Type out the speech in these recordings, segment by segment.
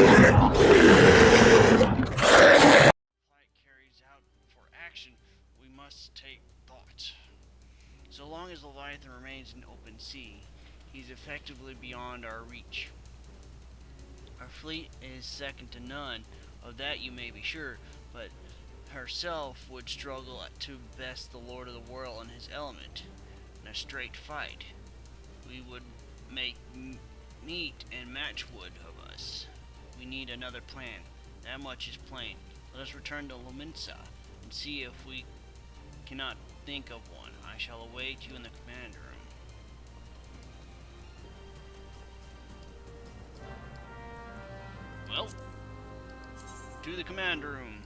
Flight carries out for action, we must take thought. So long as Leviathan remains in open sea, he's effectively beyond our reach. Our fleet is second to none, of that you may be sure, but herself would struggle to best the Lord of the World in his element. In a straight fight, we would make meat and match wood of us. We need another plan. That much is plain. Let us return to Lominsa and see if we cannot think of one. I shall await you in the command room. Well, to the command room.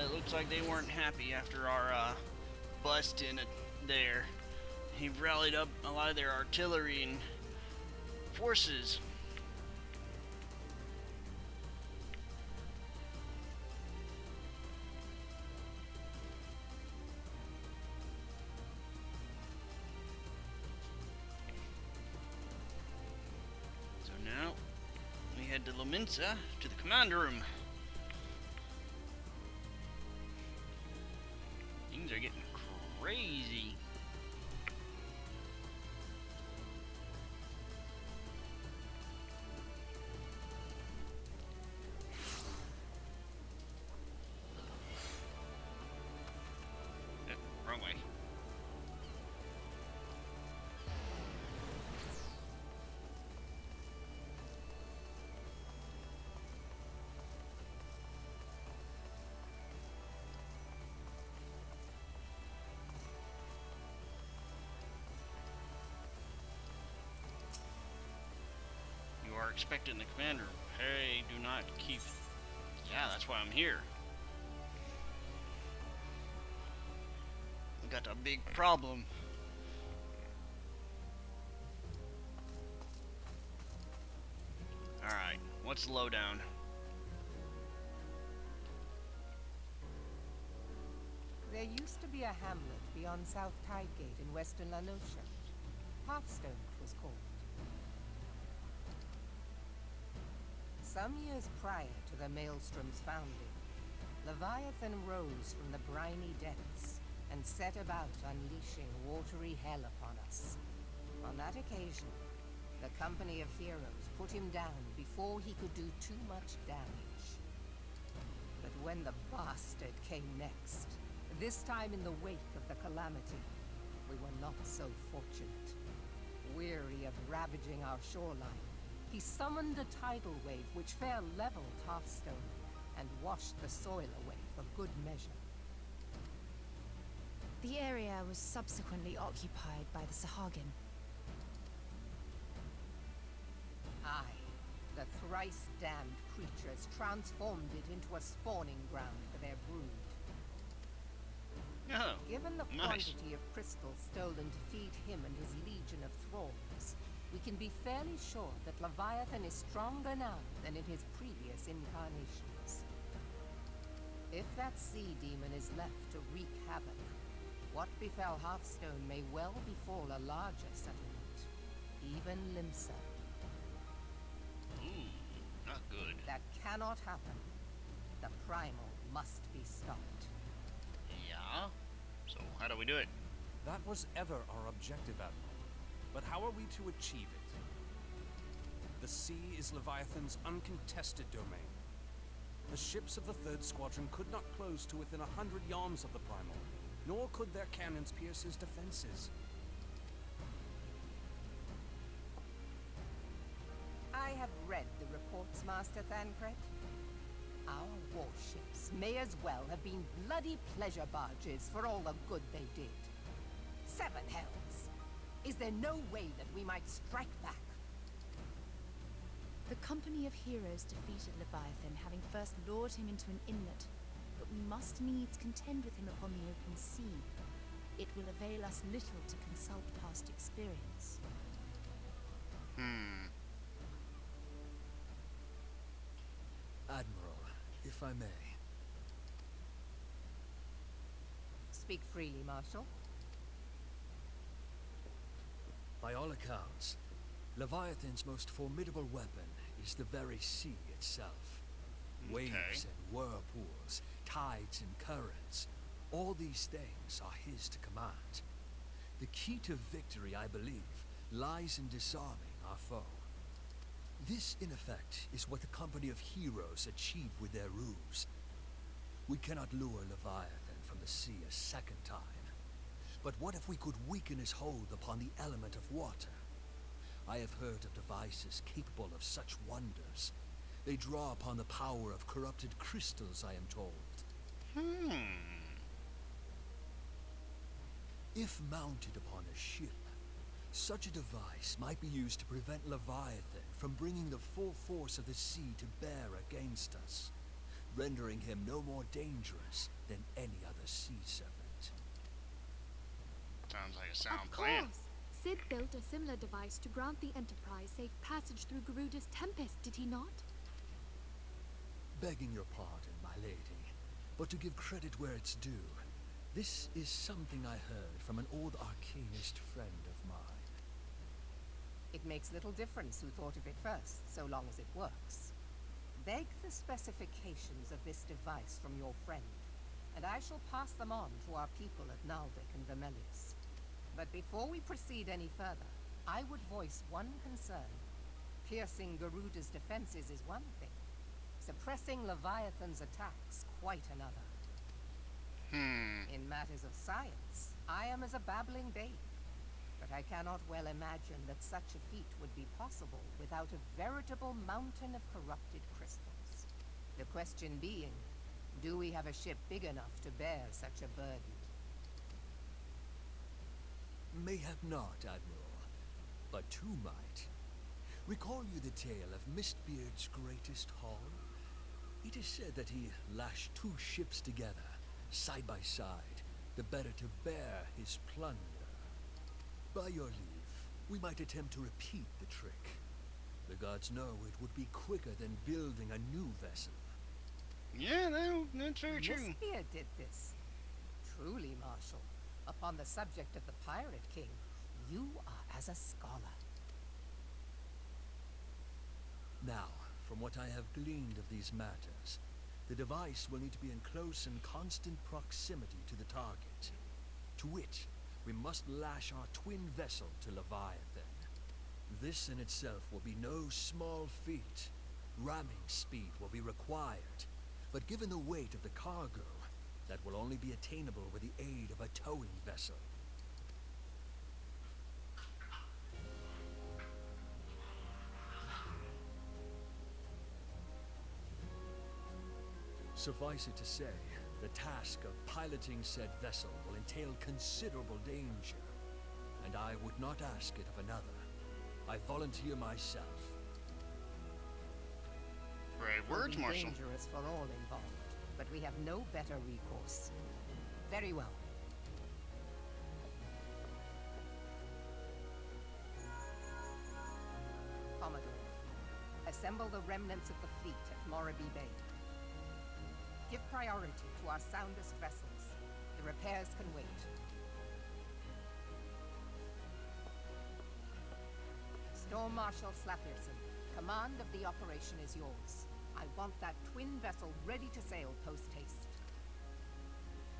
It looks like they weren't happy after our bust in there. He rallied up a lot of their artillery and forces. So now we head to Lominsa to the command room. Things are getting crazy. Wrong way. You are expected in the commander. Hey, do not keep... Yeah, that's why I'm here. We got a big problem. Alright, what's the lowdown? There used to be a hamlet beyond South Tidegate in western Lanosha. Hearthstone it was called. Some years prior to the Maelstrom's founding, Leviathan rose from the briny depths and set about unleashing watery hell upon us. On that occasion, the Company of Heroes put him down before he could do too much damage. But when the bastard came next, this time in the wake of the calamity, we were not so fortunate. Weary of ravaging our shoreline, he summoned a tidal wave which fair leveled Hearthstone and washed the soil away for good measure. The area was subsequently occupied by the Sahagin. Aye, the thrice-damned creatures transformed it into a spawning ground for their brood. Oh, Given the nice. quantity of crystal stolen to feed him and his legion of thralls, we can be fairly sure that Leviathan is stronger now than in his previous incarnations. If that sea demon is left to wreak havoc, what befell Hearthstone may well befall a larger settlement, even Limsa. Ooh, not good. That cannot happen. The primal must be stopped. Yeah? So how do we do it? That was ever our objective, Admiral. But how are we to achieve it? The sea is Leviathan's uncontested domain. The ships of the 3rd Squadron could not close to within 100 yards of the primal, nor could their cannons pierce his defenses. I have read the reports, Master Thancred. Our warships may as well have been bloody pleasure barges for all the good they did. 7 hells! Is there no way that we might strike back? The Company of Heroes defeated Leviathan, having first lured him into an inlet. But we must needs contend with him upon the open sea. It will avail us little to consult past experience. Admiral, if I may. Speak freely, Marshal. My By all accounts, Leviathan's most formidable weapon is the very sea itself. Waves and whirlpools, tides and currents, all these things are his to command. The key to victory, I believe, lies in disarming our foe. This, in effect, is what the company of heroes achieved with their ruse. We cannot lure Leviathan from the sea a second time. But what if we could weaken his hold upon the element of water? I have heard of devices capable of such wonders. They draw upon the power of corrupted crystals, I am told. If mounted upon a ship, such a device might be used to prevent Leviathan from bringing the full force of the sea to bear against us, rendering him no more dangerous than any other sea serpent. Sounds like a sound Of plan. course. Sid built a similar device to grant the Enterprise safe passage through Garuda's Tempest, did he not? Begging your pardon, my lady, but to give credit where it's due, this is something I heard from an old arcanist friend of mine. It makes little difference who thought of it first, so long as it works. Beg the specifications of this device from your friend, and I shall pass them on to our people at Naldic and Vermelius. But before we proceed any further, I would voice one concern. Piercing Garuda's defenses is one thing. Suppressing Leviathan's attacks, quite another. In matters of science, I am as a babbling babe. But I cannot well imagine that such a feat would be possible without a veritable mountain of corrupted crystals. The question being, do we have a ship big enough to bear such a burden? Mayhap not, Admiral, but two might. Recall you the tale of Mistbeard's greatest haul? It is said that he lashed two ships together, side by side, the better to bear his plunder. By your leave, we might attempt to repeat the trick. The gods know it would be quicker than building a new vessel. Yeah, that's very true. Mistbeard did this. Truly, Marshal, upon the subject of the Pirate King, you are as a scholar. Now, from what I have gleaned of these matters, the device will need to be in close and constant proximity to the target. To wit, we must lash our twin vessel to Leviathan. This in itself will be no small feat. Ramming speed will be required, but given the weight of the cargo, that will only be attainable with the aid of a towing vessel. Suffice it to say, the task of piloting said vessel will entail considerable danger, and I would not ask it of another. I volunteer myself. Brave It will words, be Marshal. dangerous for all involved, but we have no better recourse. Very well. Commodore, assemble the remnants of the fleet at Morabee Bay. Give priority to our soundest vessels. The repairs can wait. Storm Marshal Slafferson, command of the operation is yours. I want that twin vessel ready to sail post-haste.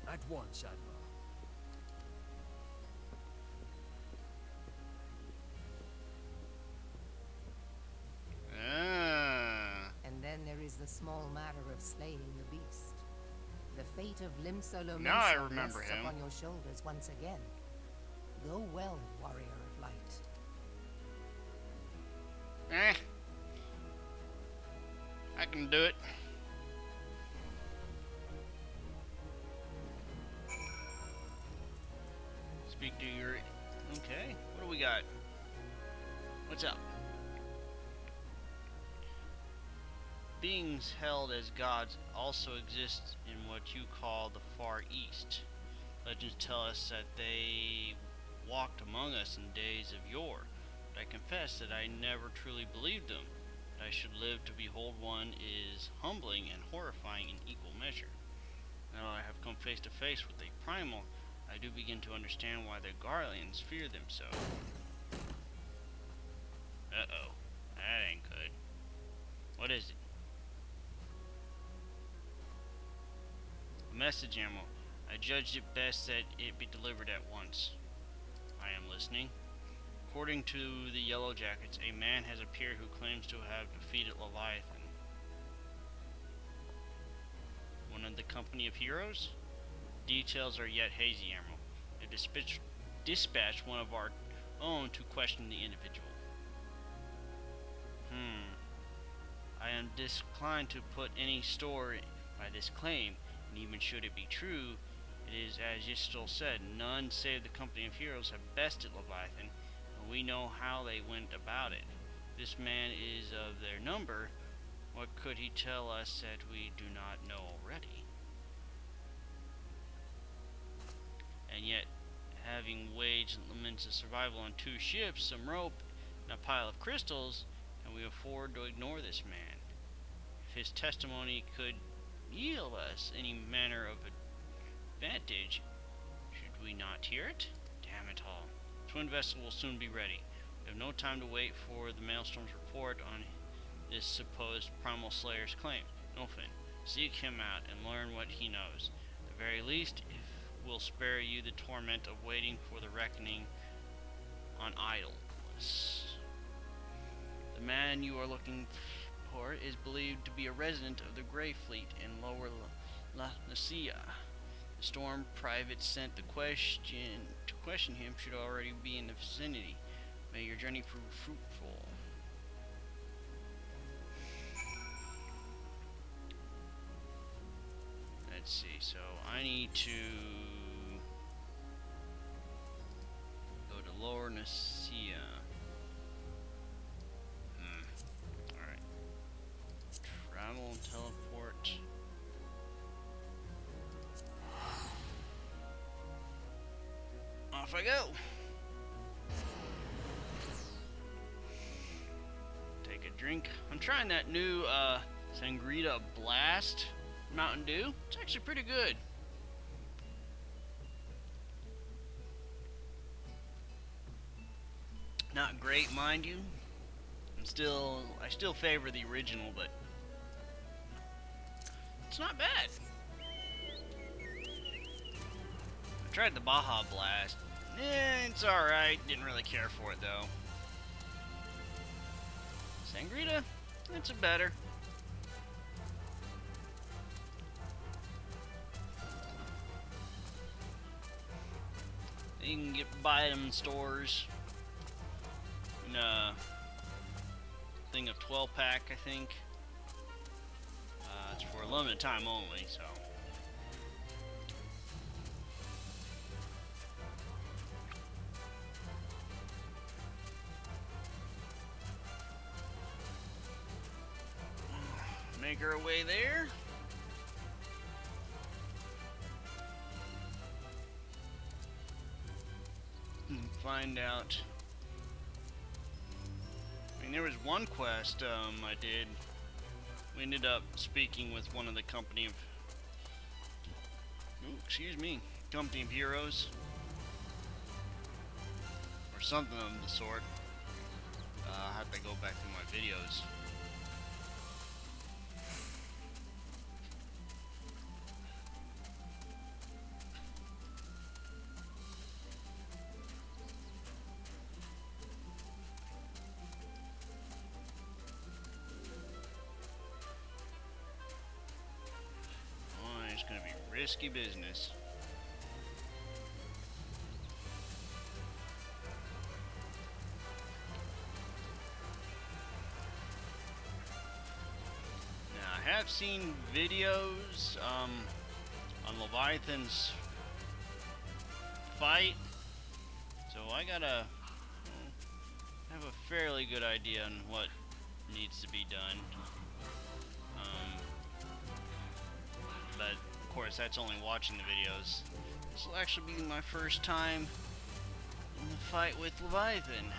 At once, Admiral. And then there is the small matter of slaying the beast. The fate of Limsolo Now I Mensa remember rests him. upon your shoulders once again. Go well, warrior of light. I can do it. Speak to your... Okay, what do we got? What's up? Beings held as gods also exist in what you call the Far East. Legends tell us that they walked among us in days of yore, but I confess that I never truly believed them. That I should live to behold one is humbling and horrifying in equal measure. Now that I have come face to face with a primal, I do begin to understand why the Garleans fear them so. Uh-oh. That ain't good. What is it? A message ammo. I judged it best that it be delivered at once. I am listening. According to the Yellow Jackets, a man has appeared who claims to have defeated Leviathan. One of the company of heroes? Details are yet hazy, Emerald. They dispatched one of our own to question the individual. I am disinclined to put any store by this claim, and even should it be true, it is as Yistil said, none save the company of heroes have bested Leviathan, and we know how they went about it. This man is of their number. What could he tell us that we do not know already? And yet, having waged laments of survival on 2 ships, some rope, and a pile of crystals, can we afford to ignore this man? If his testimony could yield us any manner of advantage, should we not hear it? Damn it all. Twin vessel will soon be ready. We have no time to wait for the Maelstrom's report on this supposed Primal Slayer's claim. Nilfin, seek him out and learn what he knows. At the very least, if we'll spare you the torment of waiting for the reckoning on Idleness. The man you are looking for is believed to be a resident of the Grey Fleet in Lower Nicaea. The Storm private sent to question him should already be in the vicinity. May your journey prove fruitful. Let's see, so I need to go to Lower Nicaea. Alright. Travel and teleport. Off I go! Take a drink. I'm trying that new Sangrita Blast Mountain Dew. It's actually pretty good. Not great, mind you. I still favor the original, but it's not bad. I tried the Baja Blast. It's alright. Didn't really care for it though. Sangrita, it's a better. You can buy them in stores. In a thing of 12-pack, I think. It's for a limited time only, so. Make our way there. And find out. I mean, there was one quest I did. We ended up speaking with one of the company of company of heroes. Or something of the sort. I have to go back through my videos. It's gonna be risky business. Now, I have seen videos on Leviathan's fight, so I gotta have a fairly good idea on what needs to be done. But of course, that's only watching the videos. This will actually be my first time in the fight with Leviathan.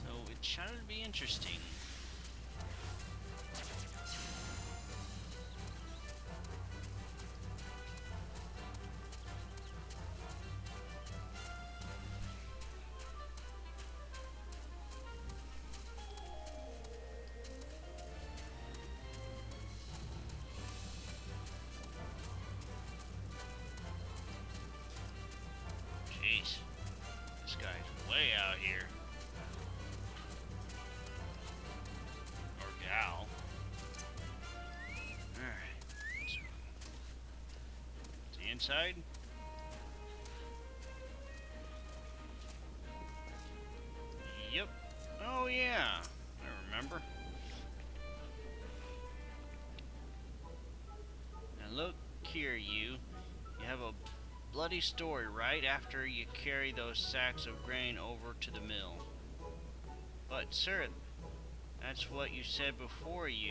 So it should be interesting. inside? Yep. Oh yeah, I remember. And look here, you have a bloody story right after you carry those sacks of grain over to the mill. But sir, that's what you said before you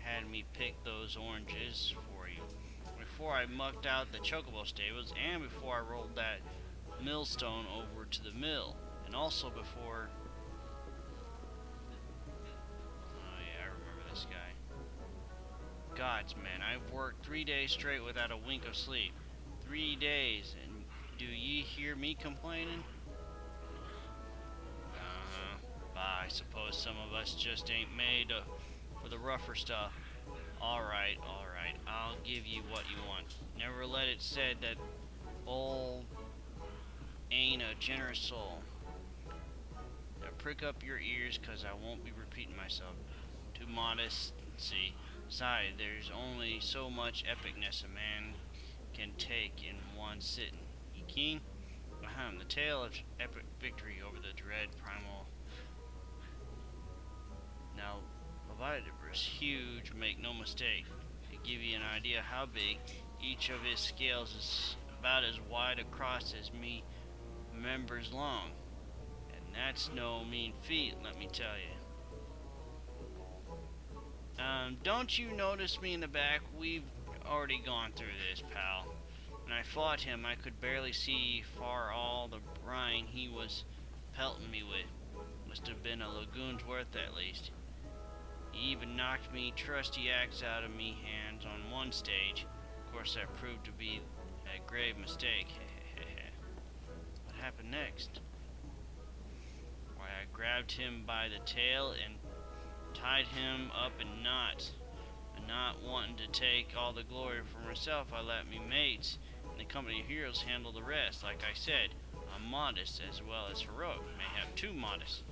had me pick those oranges for you. Before I mucked out the chocobo stables, and before I rolled that millstone over to the mill. And also before... Oh yeah, I remember this guy. Gods, man, I've worked 3 days straight without a wink of sleep. 3 days, and do ye hear me complaining? I suppose some of us just ain't made for the rougher stuff. Alright, I'll give you what you want. Never let it said that old ain't a generous soul. Now prick up your ears, cause I won't be repeating myself. Too modest, see. Besides, there's only so much epicness a man can take in one sitting. You keen? Ahem, the tale of epic victory over the dread primal. Now, Leviathan is huge, make no mistake. To give you an idea how big, each of his scales is about as wide across as me members long. And that's no mean feat, let me tell you. Don't you notice me in the back? We've already gone through this, pal. When I fought him, I could barely see far all the brine he was pelting me with. Must have been a lagoon's worth at least. He even knocked me trusty axe out of me hands on one stage. Of course, that proved to be a grave mistake. What happened next? Why, I grabbed him by the tail and tied him up in knots. And not wanting to take all the glory for myself, I let me mates and the company of heroes handle the rest. Like I said, I'm modest as well as heroic. Mayhap too modest.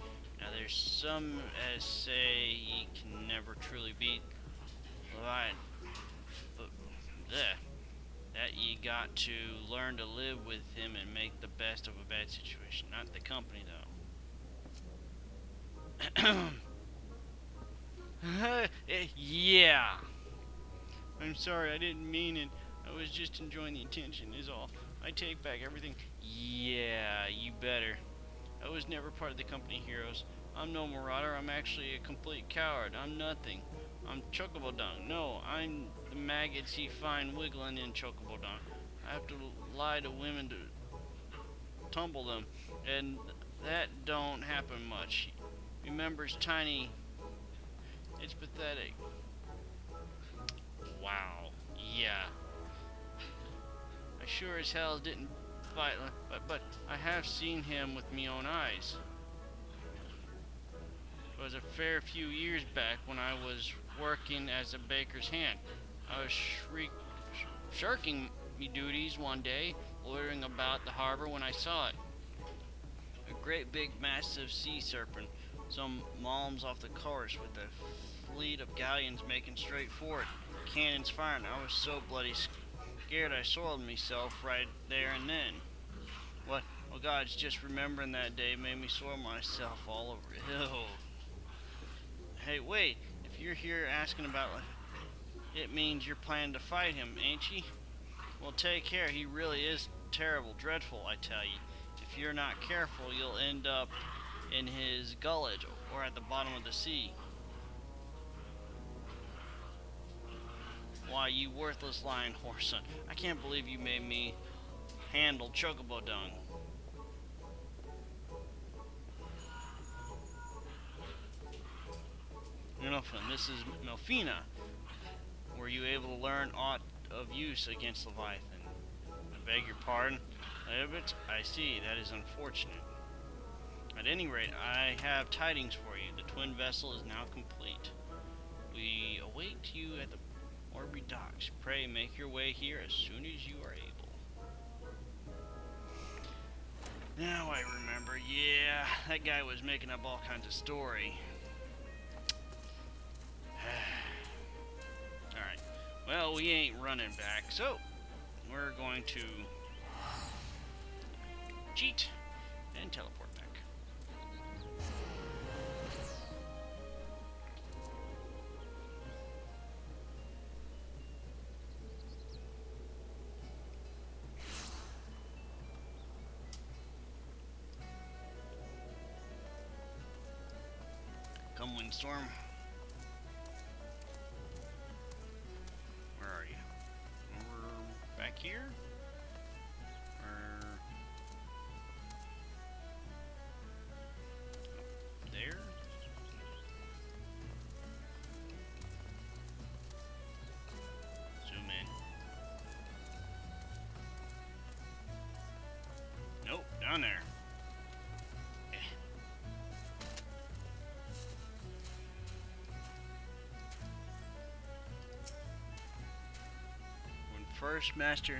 Now there's some as say ye can never truly beat Leviathan, but that ye got to learn to live with him and make the best of a bad situation. Not the company though. Yeah. I'm sorry, I didn't mean it. I was just enjoying the attention is all. I take back everything. Yeah, you better. I was never part of the company heroes. I'm no marauder, I'm actually a complete coward. I'm nothing. I'm chocobo dung. No, I'm the maggots you find wiggling in chocobo dung. I have to lie to women to tumble them, and that don't happen much. Remember's tiny. It's pathetic. Wow. Yeah. I sure as hell didn't fight, but I have seen him with me own eyes. It was a fair few years back when I was working as a baker's hand. I was shirking me duties one day, loitering about the harbor when I saw it. A great big massive sea serpent, some malms off the course with a fleet of galleons making straight for it, cannons firing. I was so bloody scared I soiled myself right there and then. What? Oh God, it's just remembering that day made me soil myself all over. Ew. Hey, wait, if you're here asking about it means you're planning to fight him, ain't ye? Well, take care, he really is terrible, dreadful, I tell ye. If you're not careful, you'll end up in his gullet or at the bottom of the sea. Why, you worthless lying whoreson, I can't believe you made me handle chocobo dung. Enough, this is Melfina. Were you able to learn aught of use against Leviathan? I beg your pardon? I see, that is unfortunate. At any rate, I have tidings for you. The twin vessel is now complete. We await you at the Orby docks. Pray make your way here as soon as you are able. Now I remember, yeah, that guy was making up all kinds of story. Alright, well, we ain't running back, so we're going to cheat and teleport back. Come Windstorm. Where are you? Over back here? Or there? Zoom in. Nope, down there. First master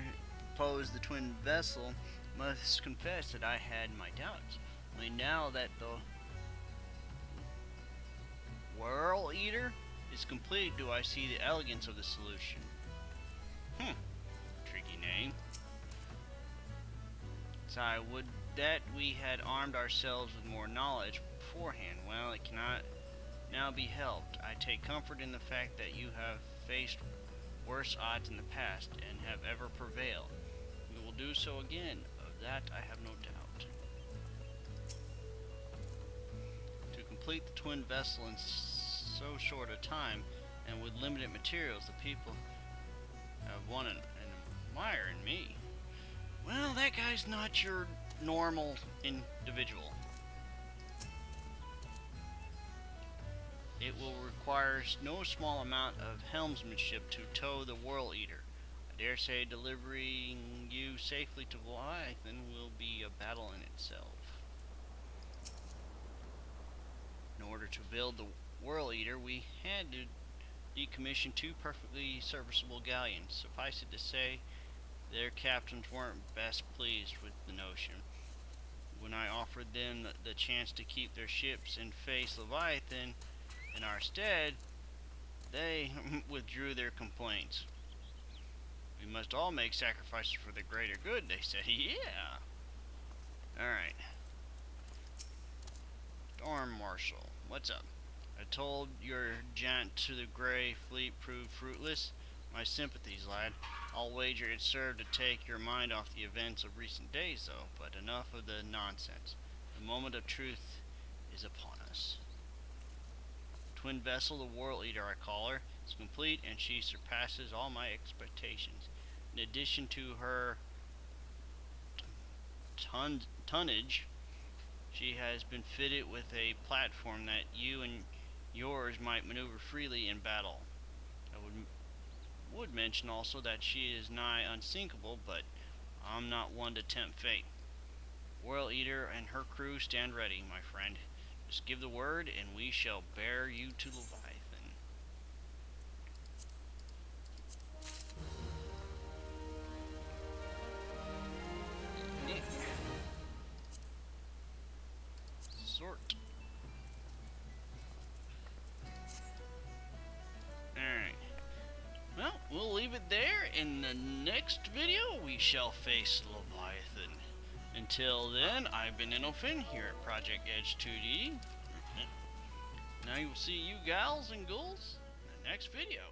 proposed the twin vessel, must confess that I had my doubts. Only now that the World Eater is complete do I see the elegance of the solution. Tricky name. So I would that we had armed ourselves with more knowledge beforehand. Well, it cannot now be helped. I take comfort in the fact that you have faced worse odds in the past and have ever prevailed. We will do so again, of that I have no doubt. To complete the twin vessel in so short a time and with limited materials, the people have won an admire in me. Well, that guy's not your normal individual. It will require no small amount of helmsmanship to tow the World Eater. I dare say delivering you safely to Leviathan will be a battle in itself. In order to build the World Eater, we had to decommission 2 perfectly serviceable galleons. Suffice it to say, their captains weren't best pleased with the notion. When I offered them the chance to keep their ships and face Leviathan in our stead, they withdrew their complaints. We must all make sacrifices for the greater good, they say. Yeah. Alright. Storm Marshal, what's up? I told your jaunt to the Grey Fleet proved fruitless. My sympathies, lad. I'll wager it served to take your mind off the events of recent days, though. But enough of the nonsense. The moment of truth is upon us. Twin vessel, the World Eater, I call her, is complete, and she surpasses all my expectations. In addition to her tonnage, she has been fitted with a platform that you and yours might maneuver freely in battle. I would mention also that she is nigh unsinkable, but I'm not one to tempt fate. World Eater and her crew stand ready, my friend. Just give the word, and we shall bear you to Leviathan. Nick. Sort. Alright. Well, we'll leave it there. In the next video, we shall face Leviathan. Until then, I've been Innofin here at Project Edge 2D. Now you will see you gals and ghouls in the next video.